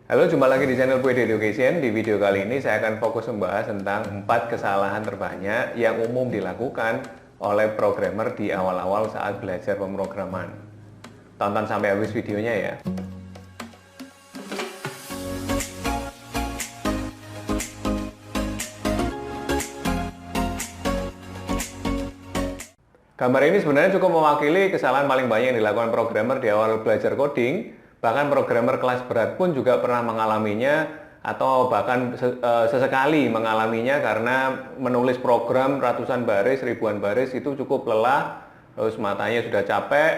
Halo, jumpa lagi di channel PWD Education. Di video kali ini saya akan fokus membahas tentang 4 kesalahan terbanyak yang umum dilakukan oleh programmer di awal-awal saat belajar pemrograman. Tonton sampai habis videonya ya. Gambar ini sebenarnya cukup mewakili kesalahan paling banyak yang dilakukan programmer di awal belajar coding. Bahkan programmer kelas berat pun juga pernah mengalaminya atau bahkan sesekali mengalaminya karena menulis program ratusan baris, ribuan baris itu cukup lelah, terus matanya sudah capek,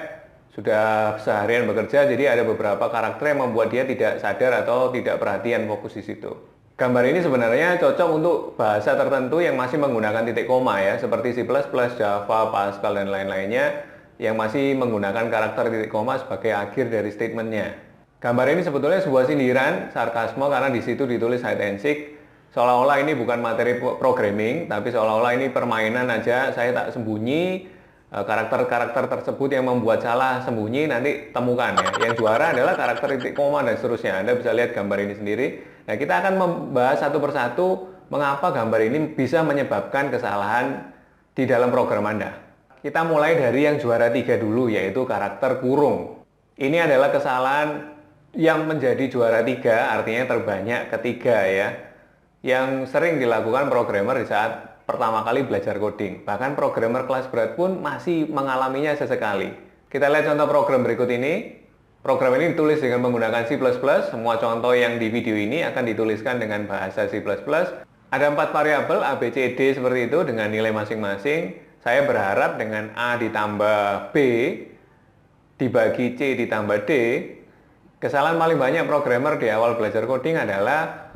sudah seharian bekerja, jadi ada beberapa karakter yang membuat dia tidak sadar atau tidak perhatian fokus di situ. Gambar ini sebenarnya cocok untuk bahasa tertentu yang masih menggunakan titik koma ya, seperti C++, Java, Pascal, dan lain-lainnya yang masih menggunakan karakter titik koma sebagai akhir dari statementnya. Gambar ini sebetulnya sebuah sindiran, sarkasme, karena di situ ditulis hide and seek, seolah-olah ini bukan materi programming, tapi seolah-olah ini permainan aja, saya tak sembunyi, karakter-karakter tersebut yang membuat salah sembunyi nanti temukan ya. Yang juara adalah karakter titik koma dan seterusnya. Anda bisa lihat gambar ini sendiri. Nah, kita akan membahas satu persatu mengapa gambar ini bisa menyebabkan kesalahan di dalam program Anda. Kita mulai dari yang juara 3 dulu, yaitu karakter kurung. Ini adalah kesalahan yang menjadi juara 3, artinya terbanyak ketiga ya, yang sering dilakukan programmer di saat pertama kali belajar coding. Bahkan programmer kelas berat pun masih mengalaminya sesekali. Kita lihat contoh program berikut ini. Program ini ditulis dengan menggunakan C++. Semua contoh yang di video ini akan dituliskan dengan bahasa C++. Ada 4 variabel A, B, C, D seperti itu dengan nilai masing-masing. Saya berharap dengan A ditambah B dibagi C ditambah D, kesalahan paling banyak programmer di awal belajar coding adalah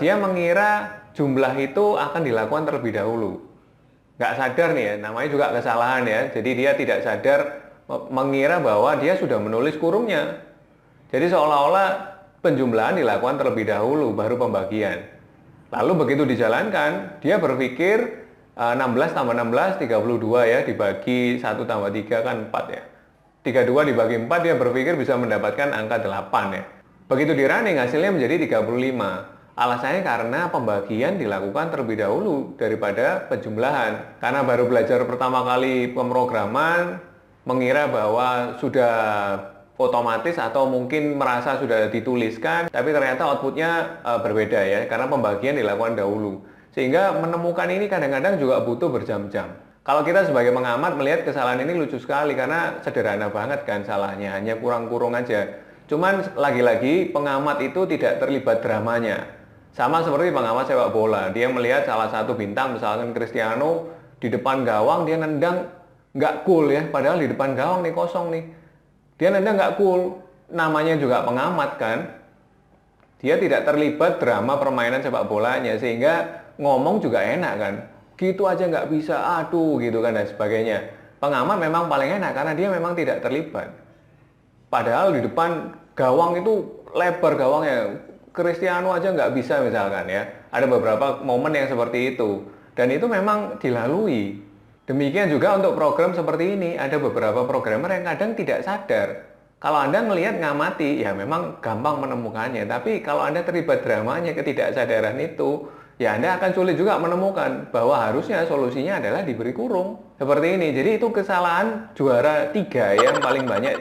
dia mengira jumlah itu akan dilakukan terlebih dahulu. Nggak sadar nih ya, namanya juga kesalahan ya. Jadi dia tidak sadar mengira bahwa dia sudah menulis kurungnya. Jadi seolah-olah penjumlahan dilakukan terlebih dahulu, baru pembagian. Lalu begitu dijalankan, dia berpikir 16 tambah 16, 32 ya, dibagi 1 tambah 3 kan 4 ya. 32 dibagi 4, dia berpikir bisa mendapatkan angka 8 ya. Begitu di running, hasilnya menjadi 35. Alasannya karena pembagian dilakukan terlebih dahulu daripada penjumlahan. Karena baru belajar pertama kali pemrograman, mengira bahwa sudah otomatis atau mungkin merasa sudah dituliskan, tapi ternyata outputnya berbeda ya, karena pembagian dilakukan dahulu. Sehingga menemukan ini kadang-kadang juga butuh berjam-jam. Kalau kita sebagai pengamat melihat kesalahan ini lucu sekali karena sederhana banget kan salahnya, hanya kurang-kurung aja. Cuman lagi-lagi pengamat itu tidak terlibat dramanya. Sama seperti pengamat sepak bola, dia melihat salah satu bintang, misalkan Cristiano, di depan gawang dia nendang nggak cool ya, padahal di depan gawang nih kosong nih. Dia nendang nggak cool, namanya juga pengamat kan. Dia tidak terlibat drama permainan sepak bolanya, sehingga ngomong juga enak kan. Gitu aja nggak bisa, aduh gitu kan dan sebagainya. Pengamat memang paling enak karena dia memang tidak terlibat. Padahal di depan gawang itu lebar gawangnya. Cristiano aja nggak bisa misalkan ya. Ada beberapa momen yang seperti itu. Dan itu memang dilalui. Demikian juga untuk program seperti ini. Ada beberapa programmer yang kadang tidak sadar. Kalau Anda melihat ngamati, ya memang gampang menemukannya. Tapi kalau Anda terlibat dramanya, ketidaksadaran itu, ya Anda akan sulit juga menemukan bahwa harusnya solusinya adalah diberi kurung. Seperti ini. Jadi itu kesalahan juara 3 yang paling banyak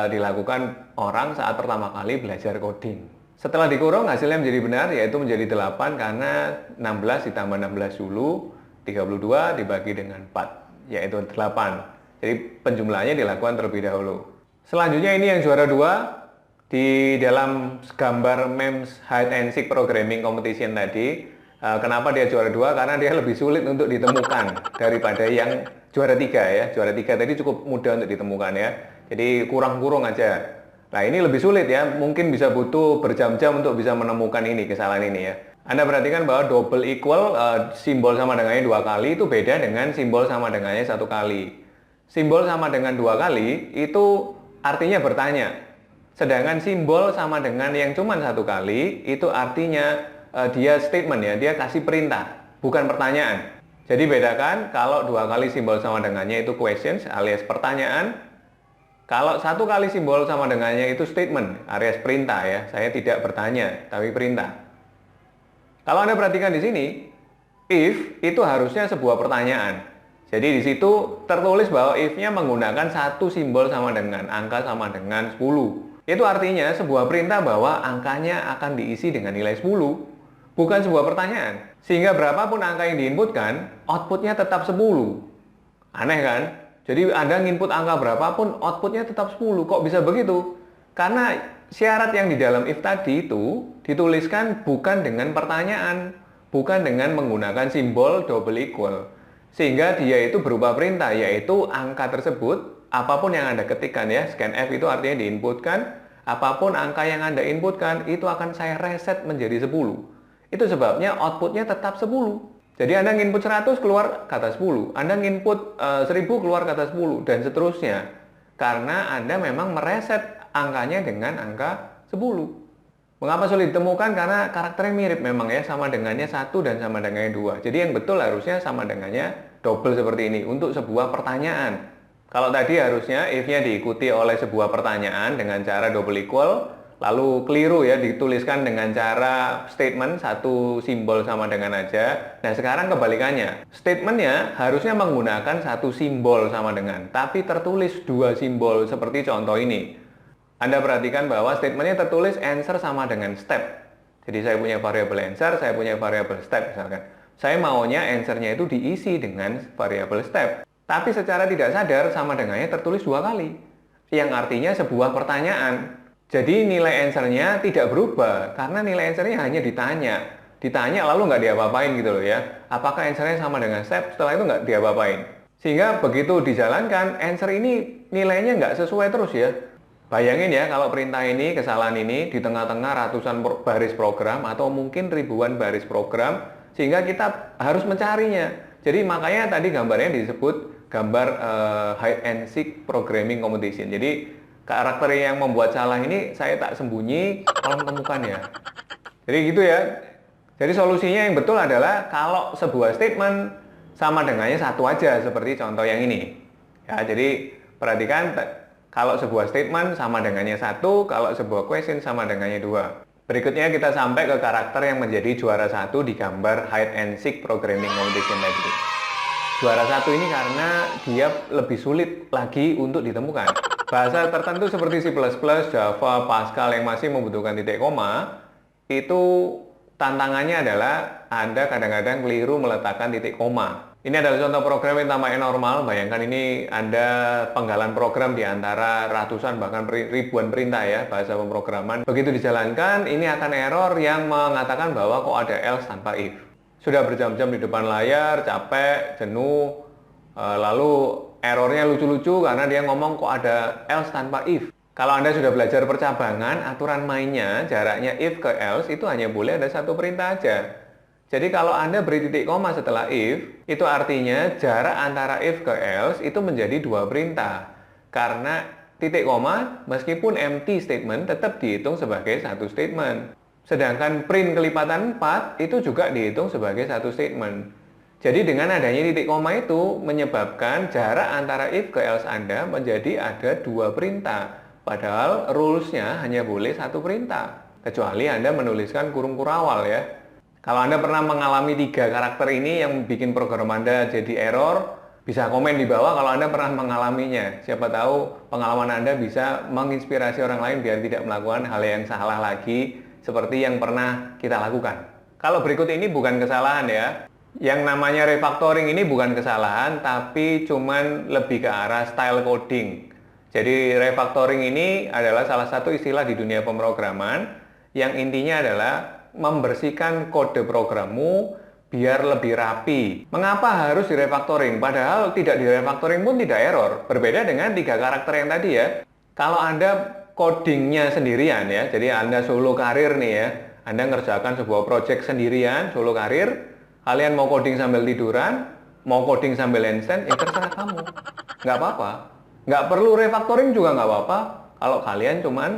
dilakukan orang saat pertama kali belajar coding. Setelah dikurung hasilnya menjadi benar, yaitu menjadi 8 karena 16 ditambah 16 dulu, 32 dibagi dengan 4, yaitu 8. Jadi penjumlahannya dilakukan terlebih dahulu. Selanjutnya ini yang juara 2, di dalam gambar MEMS Hide and Seek Programming Competition tadi. Kenapa dia juara 2? Karena dia lebih sulit untuk ditemukan daripada yang juara 3 ya. Juara 3 tadi cukup mudah untuk ditemukan ya. Jadi kurang-kurung aja. Nah ini lebih sulit ya, mungkin bisa butuh berjam-jam untuk bisa menemukan ini, kesalahan ini ya. Anda perhatikan bahwa double equal, simbol sama dengannya 2 kali itu beda dengan simbol sama dengannya 1 kali. Simbol sama dengan 2 kali itu artinya bertanya. Sedangkan simbol sama dengan yang cuma 1 kali itu artinya dia statement ya, dia kasih perintah, bukan pertanyaan. Jadi bedakan kalau 2 kali simbol sama dengannya itu questions alias pertanyaan. Kalau satu kali simbol sama dengannya itu statement, alias perintah ya. Saya tidak bertanya, tapi perintah. Kalau Anda perhatikan di sini, if itu harusnya sebuah pertanyaan. Jadi di situ tertulis bahwa if-nya menggunakan satu simbol sama dengan, angka sama dengan 10. Itu artinya sebuah perintah bahwa angkanya akan diisi dengan nilai 10, bukan sebuah pertanyaan. Sehingga berapapun angka yang diinputkan, outputnya tetap 10. Aneh kan? Jadi Anda nginput angka berapapun, outputnya tetap 10. Kok bisa begitu? Karena syarat yang di dalam if tadi itu dituliskan bukan dengan pertanyaan, bukan dengan menggunakan simbol double equal. Sehingga dia itu berupa perintah, yaitu angka tersebut, apapun yang Anda ketikkan ya, scanf itu artinya diinputkan, apapun angka yang Anda inputkan, itu akan saya reset menjadi 10. Itu sebabnya outputnya tetap 10. Jadi Anda nginput 100 keluar kata 10, Anda nginput 1000 keluar kata 10, dan seterusnya. Karena Anda memang mereset angkanya dengan angka 10. Mengapa sulit ditemukan? Karena karakternya mirip memang ya, sama dengannya 1 dan sama dengannya 2. Jadi yang betul harusnya sama dengannya double seperti ini untuk sebuah pertanyaan. Kalau tadi harusnya if-nya diikuti oleh sebuah pertanyaan dengan cara double equal, lalu keliru ya, dituliskan dengan cara statement satu simbol sama dengan aja. Nah sekarang kebalikannya, statementnya harusnya menggunakan satu simbol sama dengan, tapi tertulis dua simbol seperti contoh ini. Anda perhatikan bahwa statementnya tertulis answer sama dengan step. Jadi saya punya variabel answer, saya punya variabel step misalkan. Saya maunya answernya itu diisi dengan variabel step. Tapi secara tidak sadar sama dengannya tertulis dua kali, yang artinya sebuah pertanyaan. Jadi nilai answer-nya tidak berubah, karena nilai answer-nya hanya ditanya. Ditanya lalu nggak diapa-apain gitu loh ya. Apakah answer-nya sama dengan step, setelah itu nggak diapa-apain. Sehingga begitu dijalankan, answer ini nilainya nggak sesuai terus ya. Bayangin ya, kalau perintah ini, kesalahan ini, di tengah-tengah ratusan baris program, atau mungkin ribuan baris program, sehingga kita harus mencarinya. Jadi makanya tadi gambarnya disebut gambar hide and seek programming competition. Jadi karakter yang membuat salah ini saya tak sembunyi, tolong temukan ya. Jadi gitu ya. Jadi solusinya yang betul adalah kalau sebuah statement sama dengannya satu aja, seperti contoh yang ini. Ya, jadi perhatikan kalau sebuah statement sama dengannya satu, kalau sebuah question sama dengannya dua. Berikutnya kita sampai ke karakter yang menjadi juara satu di gambar hide and seek programming competition tadi. Juara satu ini karena dia lebih sulit lagi untuk ditemukan. Bahasa tertentu seperti C++, Java, Pascal yang masih membutuhkan titik koma, itu tantangannya adalah Anda kadang-kadang keliru meletakkan titik koma. Ini adalah contoh program yang tampaknya normal. Bayangkan ini Anda penggalan program di antara ratusan bahkan ribuan perintah ya, bahasa pemrograman. Begitu dijalankan, ini akan error yang mengatakan bahwa kok ada else tanpa if. Sudah berjam-jam di depan layar, capek, jenuh, lalu errornya lucu-lucu karena dia ngomong kok ada else tanpa if. Kalau Anda sudah belajar percabangan, aturan mainnya jaraknya if ke else itu hanya boleh ada satu perintah aja. Jadi kalau Anda beri titik koma setelah if, itu artinya jarak antara if ke else itu menjadi dua perintah. Karena titik koma meskipun empty statement tetap dihitung sebagai satu statement. Sedangkan print kelipatan 4 itu juga dihitung sebagai satu statement. Jadi dengan adanya titik koma itu menyebabkan jarak antara if ke else Anda menjadi ada dua perintah. Padahal rules-nya hanya boleh satu perintah. Kecuali Anda menuliskan kurung kurawal ya. Kalau Anda pernah mengalami tiga karakter ini yang bikin program Anda jadi error, bisa komen di bawah kalau Anda pernah mengalaminya. Siapa tahu pengalaman Anda bisa menginspirasi orang lain biar tidak melakukan hal yang salah lagi seperti yang pernah kita lakukan. Kalau berikut ini bukan kesalahan ya. Yang namanya refactoring ini bukan kesalahan, tapi cuman lebih ke arah style coding. Jadi refactoring ini adalah salah satu istilah di dunia pemrograman yang intinya adalah membersihkan kode programmu biar lebih rapi. Mengapa harus direfactoring? Padahal tidak direfactoring pun tidak error. Berbeda dengan tiga karakter yang tadi ya. Kalau Anda codingnya sendirian ya, jadi Anda solo karir nih ya, Anda ngerjakan sebuah project sendirian, solo karir, kalian mau coding sambil tiduran, mau coding sambil handstand, ya terserah kamu. Nggak apa-apa. Nggak perlu refactoring juga nggak apa-apa. Kalau kalian cuman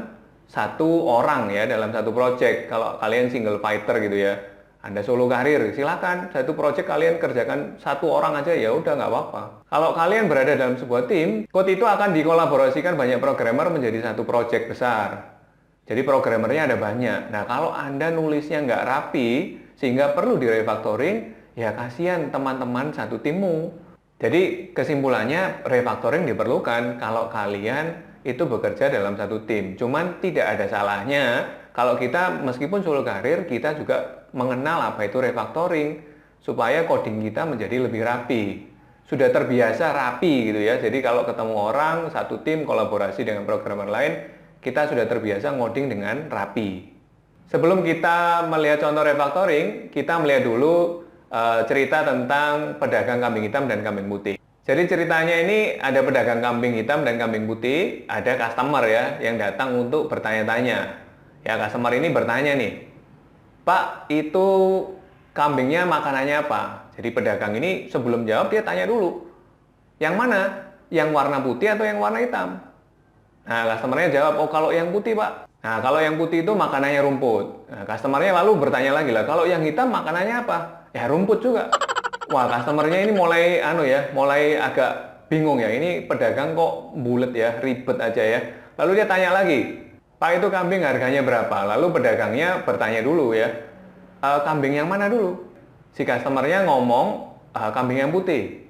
satu orang ya dalam satu project. Kalau kalian single fighter gitu ya, Anda solo karir, silakan satu project kalian kerjakan satu orang aja, ya udah nggak apa-apa. Kalau kalian berada dalam sebuah tim, code itu akan dikolaborasikan banyak programmer menjadi satu project besar. Jadi programmernya ada banyak. Nah, kalau Anda nulisnya nggak rapi sehingga perlu direfactoring, ya kasihan teman-teman satu timmu. Jadi kesimpulannya refactoring diperlukan kalau kalian itu bekerja dalam satu tim. Cuman tidak ada salahnya kalau kita meskipun solo karir, kita juga mengenal apa itu refactoring supaya coding kita menjadi lebih rapi. Sudah terbiasa rapi gitu ya. Jadi kalau ketemu orang, satu tim kolaborasi dengan programmer lain, kita sudah terbiasa ngoding dengan rapi. Sebelum kita melihat contoh refactoring, kita melihat dulu cerita tentang pedagang kambing hitam dan kambing putih. Jadi ceritanya ini ada pedagang kambing hitam dan kambing putih, ada customer ya yang datang untuk bertanya-tanya. Ya, customer ini bertanya nih, Pak, itu kambingnya makanannya apa? Jadi pedagang ini sebelum jawab dia tanya dulu, yang mana? Yang warna putih atau yang warna hitam? Nah, customernya jawab, oh kalau yang putih Pak. Nah, kalau yang putih itu makanannya rumput. Nah, customernya lalu bertanya lagi lah, kalau yang hitam makanannya apa? Ya rumput juga. Wah, customernya ini mulai agak bingung ya. Ini pedagang kok bulet ya, ribet aja ya. Lalu dia tanya lagi, Pak itu kambing harganya berapa? Lalu pedagangnya bertanya dulu ya, kambing yang mana dulu? Si customernya ngomong, kambing yang putih.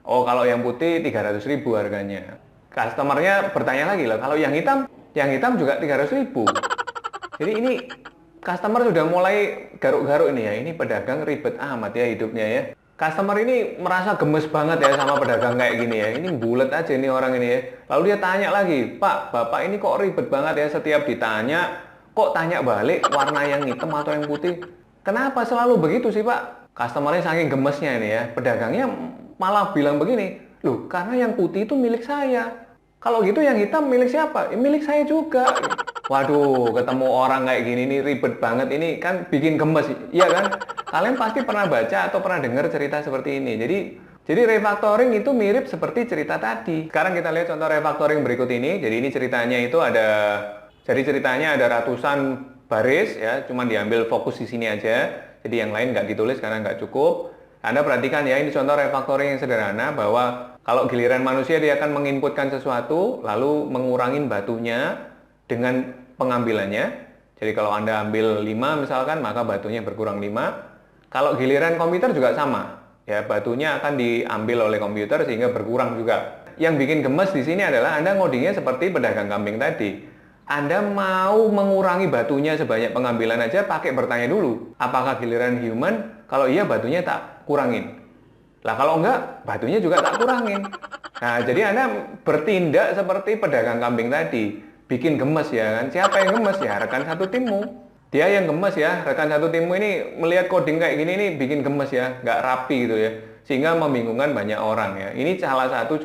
Oh kalau yang putih 300.000 harganya. Customernya bertanya lagi lah, kalau yang hitam juga 300.000. Jadi ini customer sudah mulai garuk-garuk ini ya, ini pedagang ribet amat ya hidupnya ya. Customer ini merasa gemes banget ya sama pedagang kayak gini ya. Ini bulet aja nih orang ini ya. Lalu dia tanya lagi, Pak, Bapak ini kok ribet banget ya setiap ditanya, kok tanya balik warna yang hitam atau yang putih? Kenapa selalu begitu sih Pak? Customernya saking gemesnya ini ya. Pedagangnya malah bilang begini, loh karena yang putih itu milik saya. Kalau gitu yang hitam milik siapa? Milik saya juga. Waduh, ketemu orang kayak gini nih ribet banget. Ini kan bikin gemes, iya kan? Kalian pasti pernah baca atau pernah dengar cerita seperti ini. Jadi refactoring itu mirip seperti cerita tadi. Sekarang kita lihat contoh refactoring berikut ini. Jadi ini ceritanya itu ceritanya ada ratusan baris ya, cuma diambil fokus di sini aja. Jadi yang lain nggak ditulis karena nggak cukup. Anda perhatikan ya, ini contoh refactoring yang sederhana bahwa kalau giliran manusia dia akan menginputkan sesuatu, lalu mengurangin batunya dengan pengambilannya. Jadi kalau Anda ambil 5 misalkan, maka batunya berkurang 5. Kalau giliran komputer juga sama. Ya, batunya akan diambil oleh komputer sehingga berkurang juga. Yang bikin gemes di sini adalah Anda ngodingnya seperti pedagang kambing tadi. Anda mau mengurangi batunya sebanyak pengambilan aja pakai bertanya dulu. Apakah giliran human? Kalau iya batunya tak kurangin. Lah kalau enggak, batunya juga tak kurangin. Nah, jadi Anda bertindak seperti pedagang kambing tadi. Bikin gemes ya kan. Siapa yang gemes? Ya rekan satu timmu. Dia yang gemes ya, rekan satu timmu ini melihat coding kayak gini nih bikin gemes ya, nggak rapi gitu ya. Sehingga membingungkan banyak orang ya. Ini salah satu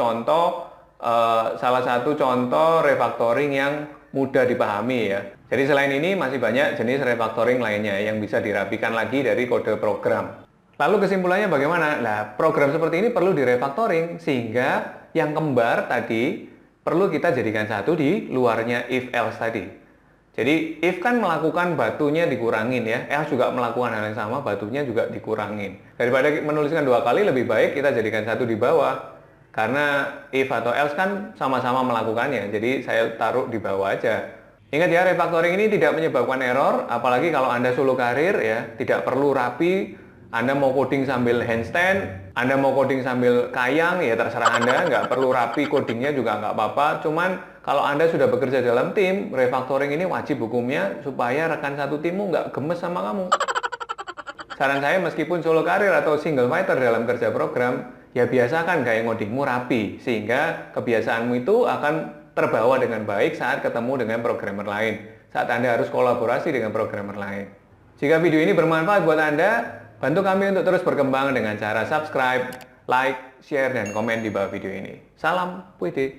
contoh refactoring yang mudah dipahami ya. Jadi selain ini masih banyak jenis refactoring lainnya yang bisa dirapikan lagi dari kode program. Lalu kesimpulannya bagaimana? Nah, program seperti ini perlu direfactoring sehingga yang kembar tadi perlu kita jadikan satu di luarnya if else tadi. Jadi if kan melakukan batunya dikurangin ya, else juga melakukan hal yang sama, batunya juga dikurangin. Daripada menuliskan 2 kali lebih baik kita jadikan satu di bawah. Karena if atau else kan sama-sama melakukannya, jadi saya taruh di bawah aja. Ingat ya, refactoring ini tidak menyebabkan error, apalagi kalau Anda solo karir ya, tidak perlu rapi. Anda mau coding sambil handstand, Anda mau coding sambil kayang, ya terserah Anda, nggak perlu rapi codingnya juga nggak apa-apa. Cuman kalau Anda sudah bekerja dalam tim, refactoring ini wajib hukumnya supaya rekan satu timmu nggak gemes sama kamu. Saran saya meskipun solo karir atau single fighter dalam kerja program, ya biasakan gaya ngodingmu rapi, sehingga kebiasaanmu itu akan terbawa dengan baik saat ketemu dengan programmer lain, saat Anda harus kolaborasi dengan programmer lain. Jika video ini bermanfaat buat Anda, bantu kami untuk terus berkembang dengan cara subscribe, like, share, dan komen di bawah video ini. Salam Puide.